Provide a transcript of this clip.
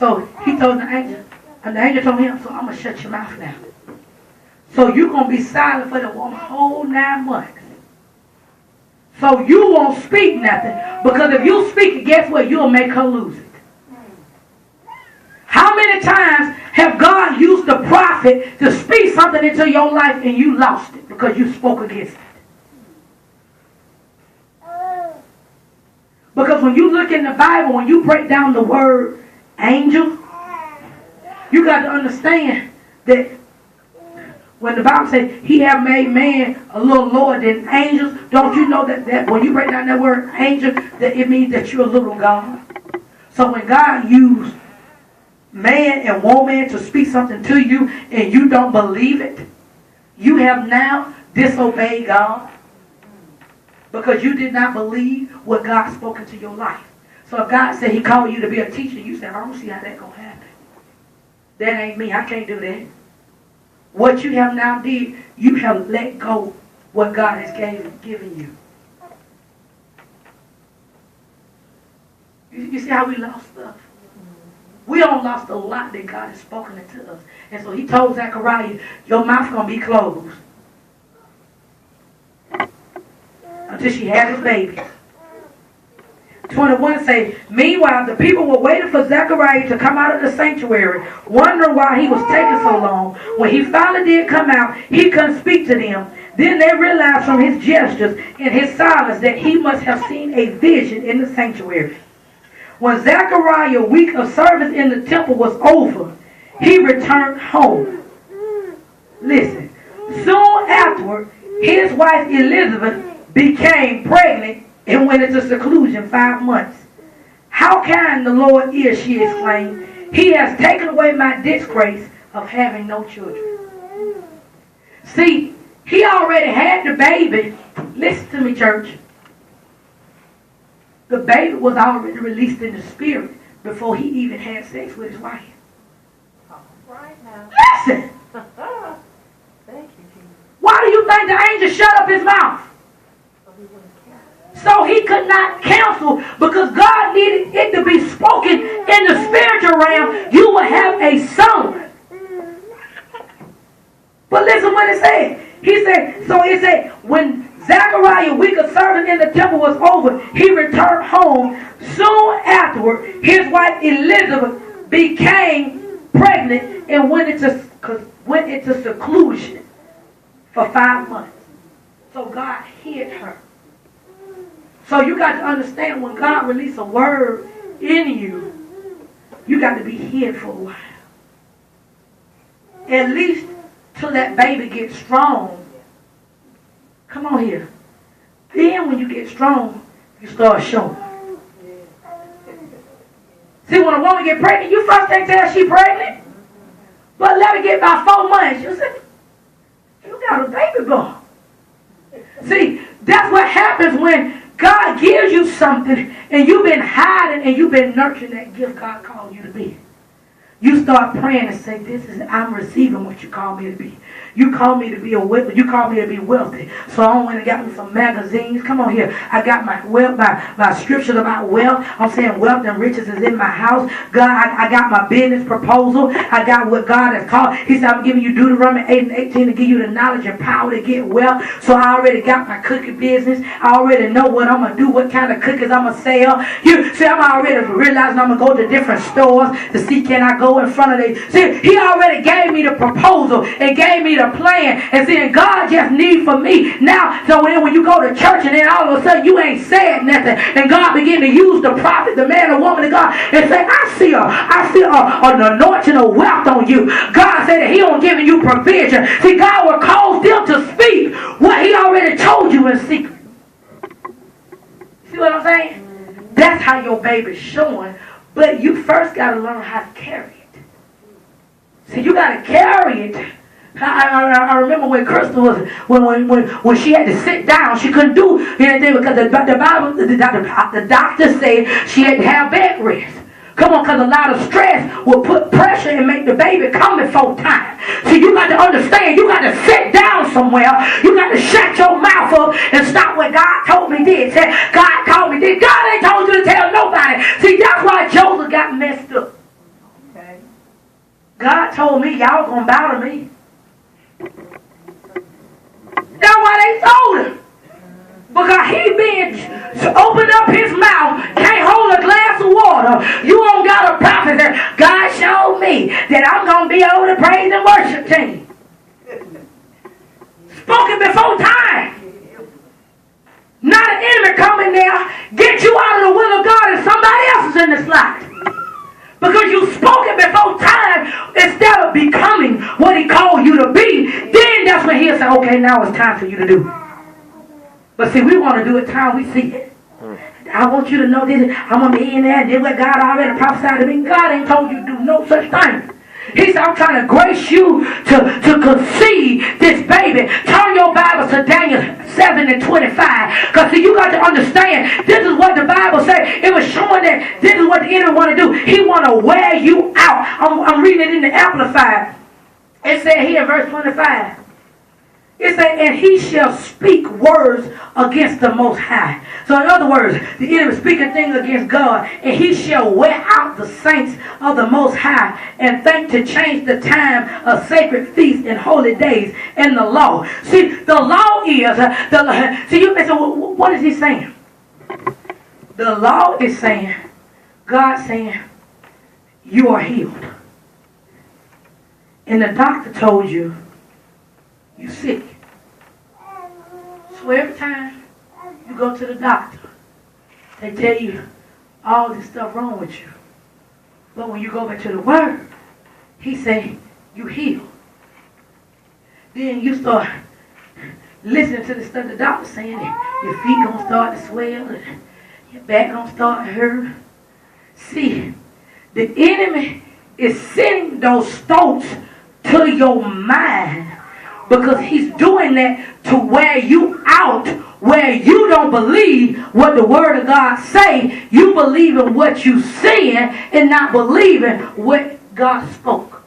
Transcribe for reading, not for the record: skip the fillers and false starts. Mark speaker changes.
Speaker 1: So he told the angel, and the angel told him, so I'm going to shut your mouth now. So you're going to be silent for the whole 9 months. So you won't speak nothing. Because if you speak, guess what? You'll make her lose it. How many times have God used the prophet to speak something into your life and you lost it because you spoke against it? Because when you look in the Bible, when you break down the word angel, you got to understand that when the Bible says he have made man a little lower than angels, don't you know that when you break down that word angel, that it means that you're a little God? So when God used man and woman to speak something to you and you don't believe it, you have now disobeyed God because you did not believe what God spoke into your life. So if God said he called you to be a teacher, you said, I don't see how that's going to happen. That ain't me. I can't do that. What you have now did, you have let go what God has given you. You see how we lost stuff? We all lost a lot that God has spoken into us. And so he told Zechariah, your mouth's going to be closed until she had his baby. 21 say, meanwhile, the people were waiting for Zechariah to come out of the sanctuary, wondering why he was taking so long. When he finally did come out, he couldn't speak to them. Then they realized from his gestures and his silence that he must have seen a vision in the sanctuary. When Zechariah's week of service in the temple was over, he returned home. Listen, soon afterward, his wife Elizabeth became pregnant and went into seclusion 5 months. How kind the Lord is, she exclaimed. He has taken away my disgrace of having no children. See, he already had the baby. Listen to me, church. The baby was already released in the spirit before he even had sex with his wife.
Speaker 2: Right now.
Speaker 1: Listen.
Speaker 2: Thank you, Jesus.
Speaker 1: Why do you think the angel shut up his mouth? So he could not counsel because God needed it to be spoken in the spiritual realm. You will have a son. But listen what it said. He said, so it said, when Zechariah's week of service in the temple was over, he returned home. Soon afterward, his wife Elizabeth became pregnant and went into seclusion for 5 months. So God hid her. So you got to understand, when God releases a word in you, you got to be hid for a while. At least till that baby gets strong. Come on here. Then when you get strong, you start showing. See, when a woman get pregnant, you first can't tell she's pregnant. But let her get about 4 months. You say, you got a baby boy. See, that's what happens when God gives you something and you've been hiding and you've been nurturing that gift God called you to be. You start praying and say, I'm receiving what you call me to be. You call me to be you call me to be wealthy. So I went and got me some magazines. Come on here. I got my scriptures about wealth. I'm saying wealth and riches is in my house. God, I got my business proposal. I got what God has called. He said, I'm giving you Deuteronomy 8 and 18 to give you the knowledge and power to get wealth. So I already got my cookie business. I already know what I'm going to do, what kind of cookies I'm going to sell. You see, I'm already realizing I'm going to go to different stores to see can I go in front of them. See, he already gave me the proposal and gave me the plan, and then God just need for me now. So then when you go to church and then all of a sudden you ain't said nothing, and God begin to use the prophet, the man or woman of God, and say, I see an anointing of wealth on you. God said that he don't giving you provision. See, God will cause them to speak what he already told you in secret. See what I'm saying? That's how your baby's showing, but you first got to learn how to carry it. See, you got to carry it. I remember when Crystal was when she had to sit down, she couldn't do anything because the doctor said she had to have bed rest. Come on, because a lot of stress will put pressure and make the baby come before time. So you got to understand, you got to sit down somewhere. You got to shut your mouth up and stop what God told me this. God called me this. God ain't told you to tell nobody. See, that's why Joseph got messed up. God told me y'all gonna bow to me. That's why they told him. Because he been open up his mouth, can't hold a glass of water. You don't got a prophet. God showed me that I'm going to be over the praise and worship team. Spoken before time. Not an enemy coming there, get you out of the will of God and somebody else is in the slot. Because you spoke it before time instead of becoming what he called you to be. Then that's when he'll say, okay, now it's time for you to do it. But see, we want to do it time we see it. I want you to know this. I'm going to be in there and do what God already prophesied to me. God ain't told you to do no such thing. He said, I'm trying to grace you to conceive this baby. Turn your Bible to Daniel 7:25. Because see, you got to understand, this is what the Bible said. It was showing that this is what the enemy want to do. He want to wear you out. I'm reading it in the Amplified. It said here in verse 25. It said, and he shall speak words against the Most High. So in other words, the enemy speaking things against God, and he shall wear out the saints of the Most High, and think to change the time of sacred feasts and holy days and the law. See, the law is, what is he saying? The law is saying, God saying, you are healed. And the doctor told you, you're sick. So every time you go to the doctor, they tell you all this stuff wrong with you. But when you go back to the Word, he say, you healed. Then you start listening to the stuff the doctor's saying, that your feet going to start to swell, and your back going to start to hurt. See, the enemy is sending those thoughts to your mind. Because he's doing that to wear you out, where you don't believe what the Word of God say. You believe in what you seeing and not believing what God spoke.